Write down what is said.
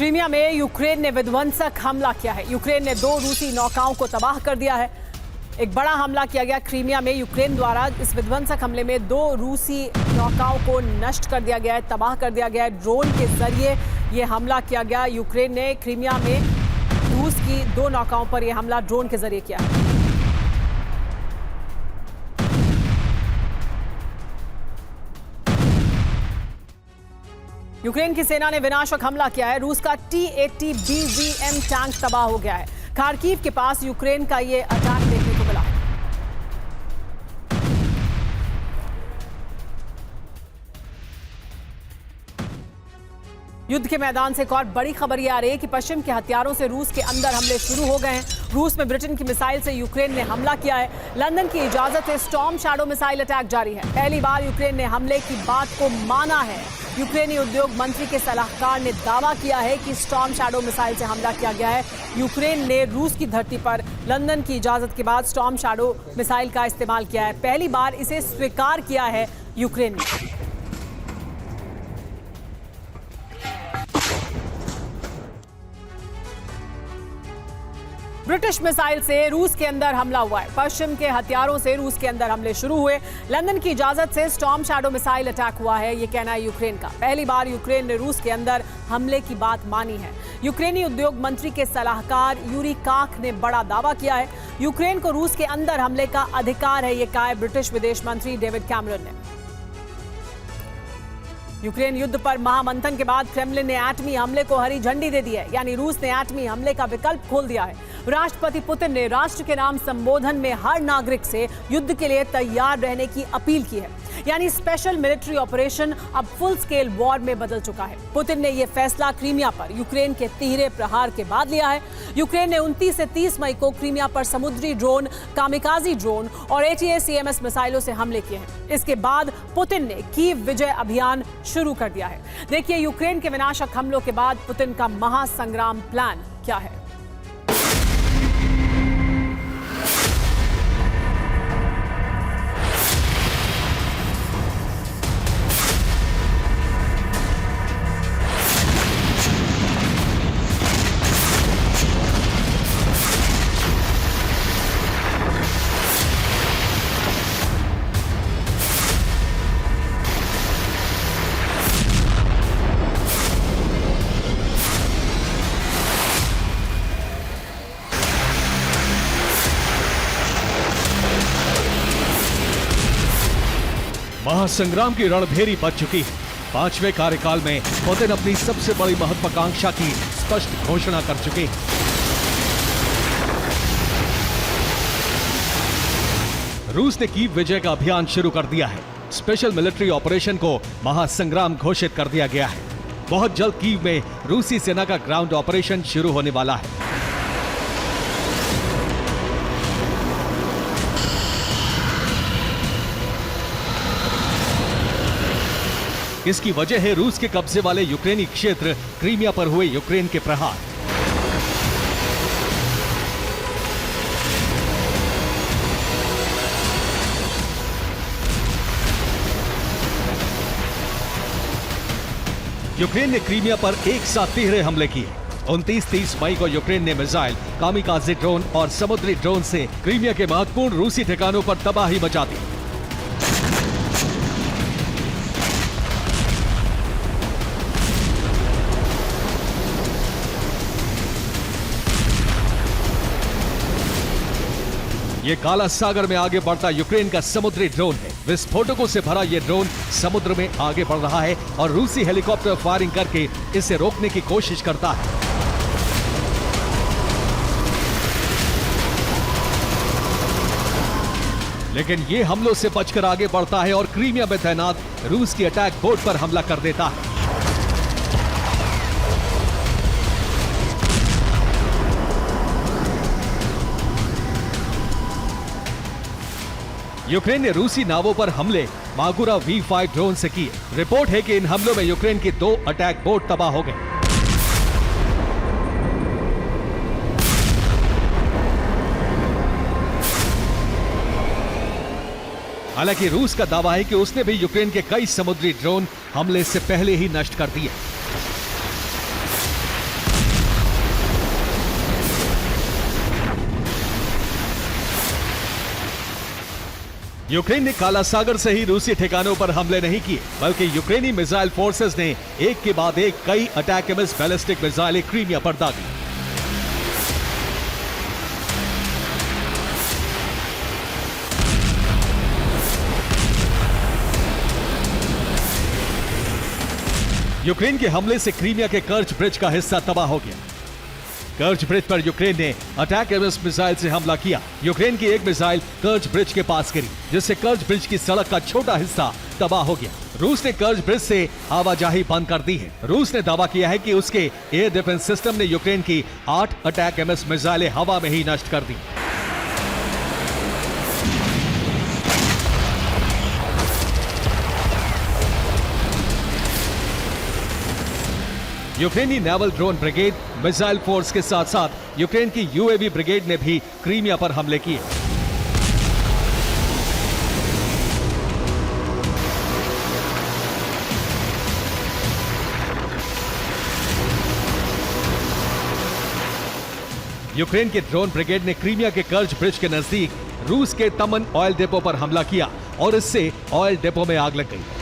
Crimea में Ukraine ने विध्वंसक हमला किया है। यूक्रेन ने 2 रूसी नौकाओं को तबाह कर दिया है। एक बड़ा हमला किया गया क्रीमिया में। यूक्रेन द्वारा इस विध्वंसक हमले में 2 रूसी नौकाओं को नष्ट कर दिया गया है, तबाह कर दिया गया है। ड्रोन के जरिए यह हमला किया गया। यूक्रेन ने क्रीमिया में रूस की 2 नौकाओं पर यह हमला ड्रोन के जरिए किया है। यूक्रेन की सेना ने विनाशक हमला किया है। रूस का T-80 BVM टैंक तबाह हो गया है। खार्किव के पास यूक्रेन का यह अटैक देखने को मिला है। युद्ध के मैदान से एक और बड़ी खबर यह आ रही है कि पश्चिम के हथियारों से रूस के अंदर हमले शुरू हो गए हैं। रूस में ब्रिटेन की मिसाइल से यूक्रेन ने हमला किया है। लंदन की इजाजत से स्टॉर्म शैडो मिसाइल अटैक जारी है। पहली बार यूक्रेन ने हमले की बात को माना है। यूक्रेनी उद्योग मंत्री के सलाहकार ने दावा किया है कि स्टॉर्म शैडो मिसाइल से हमला किया गया है। यूक्रेन ने रूस की धरती पर लंदन की इजाजत के बाद स्टॉर्म शैडो मिसाइल का इस्तेमाल किया है। पहली बार इसे स्वीकार किया है यूक्रेन ने। ब्रिटिश मिसाइल से रूस के अंदर हमला हुआ है। पश्चिम के हथियारों से रूस के अंदर हमले शुरू हुए। लंदन की इजाजत से स्टॉर्म शैडो मिसाइल अटैक हुआ है, ये कहना है यूक्रेन का। पहली बार यूक्रेन ने रूस के अंदर हमले की बात मानी है। यूक्रेनी उद्योग मंत्री के सलाहकार यूरी काख ने बड़ा दावा किया है। यूक्रेन को रूस के अंदर हमले का अधिकार है, ये कहा है ब्रिटिश विदेश मंत्री डेविड कैमरन ने। यूक्रेन युद्ध पर महामंथन के बाद क्रेमलिन ने एटमी हमले को हरी झंडी दे दी है, यानी रूस ने एटमी हमले का विकल्प खोल दिया है। राष्ट्रपति पुतिन ने राष्ट्र के नाम संबोधन में हर नागरिक से युद्ध के लिए तैयार रहने की अपील की है, यानी स्पेशल मिलिट्री ऑपरेशन अब फुल स्केल वॉर में बदल चुका है। पुतिन ने यह फैसला क्रीमिया पर यूक्रेन के तिहरे प्रहार के बाद लिया है। यूक्रेन ने 29 से 30 मई को क्रीमिया पर समुद्री ड्रोन, कामिकाजी ड्रोन और ATACMS मिसाइलों से हमले किए हैं। इसके बाद पुतिन ने कीव विजय अभियान शुरू कर दिया है। देखिए यूक्रेन के विनाशक हमलों के बाद पुतिन का महासंग्राम प्लान क्या है। महासंग्राम की रणभेरी बच चुकी है। 5वें कार्यकाल में पुतिन अपनी सबसे बड़ी महत्वाकांक्षा की स्पष्ट घोषणा कर चुके हैं। रूस ने कीव विजय का अभियान शुरू कर दिया है। स्पेशल मिलिट्री ऑपरेशन को महासंग्राम घोषित कर दिया गया है। बहुत जल्द कीव में रूसी सेना का ग्राउंड ऑपरेशन शुरू होने वाला है। इसकी वजह है रूस के कब्जे वाले यूक्रेनी क्षेत्र क्रीमिया पर हुए यूक्रेन के प्रहार। यूक्रेन ने क्रीमिया पर एक साथ तिहरे हमले किए। 29-30 मई को यूक्रेन ने मिसाइल, कामिकाज़ी ड्रोन और समुद्री ड्रोन से क्रीमिया के महत्वपूर्ण रूसी ठिकानों पर तबाही मचा दी। ये काला सागर में आगे बढ़ता यूक्रेन का समुद्री ड्रोन है। विस्फोटकों से भरा ये ड्रोन समुद्र में आगे बढ़ रहा है और रूसी हेलीकॉप्टर फायरिंग करके इसे रोकने की कोशिश करता है। लेकिन ये हमलों से बचकर आगे बढ़ता है और क्रीमिया में तैनात रूस की अटैक बोट पर हमला कर देता है। यूक्रेन ने रूसी नावों पर हमले मागुरा V5 ड्रोन से किए। रिपोर्ट है कि इन हमलों में यूक्रेन की 2 अटैक बोट तबाह हो गए। हालांकि रूस का दावा है कि उसने भी यूक्रेन के कई समुद्री ड्रोन हमले से पहले ही नष्ट कर दिए। यूक्रेन ने काला सागर से ही रूसी ठिकानों पर हमले नहीं किए, बल्कि यूक्रेनी मिसाइल फोर्सेस ने एक के बाद एक कई अटैकम्स बैलिस्टिक मिसाइलें क्रीमिया पर दागी। यूक्रेन के हमले से क्रीमिया के कर्च ब्रिज का हिस्सा तबाह हो गया। कर्च ब्रिज पर यूक्रेन ने अटैक मिसाइल से हमला किया। यूक्रेन की एक मिसाइल कर्च ब्रिज के पास गिरी, जिससे कर्च ब्रिज की सड़क का छोटा हिस्सा तबाह हो गया। रूस ने कर्च ब्रिज से आवाजाही बंद कर दी है। रूस ने दावा किया है कि उसके एयर डिफेंस सिस्टम ने यूक्रेन की 8 अटैक मिसाइलें हवा में ही नष्ट कर दी। यूक्रेनी naval drone brigade, missile force के साथ साथ यूक्रेन की यूएवी ब्रिगेड ने भी क्रीमिया पर हमले किए। यूक्रेन के ड्रोन ब्रिगेड ने क्रीमिया के कर्च ब्रिज के नजदीक रूस के तमन ऑयल डिपो पर हमला किया और इससे ऑयल डिपो में आग लग गई।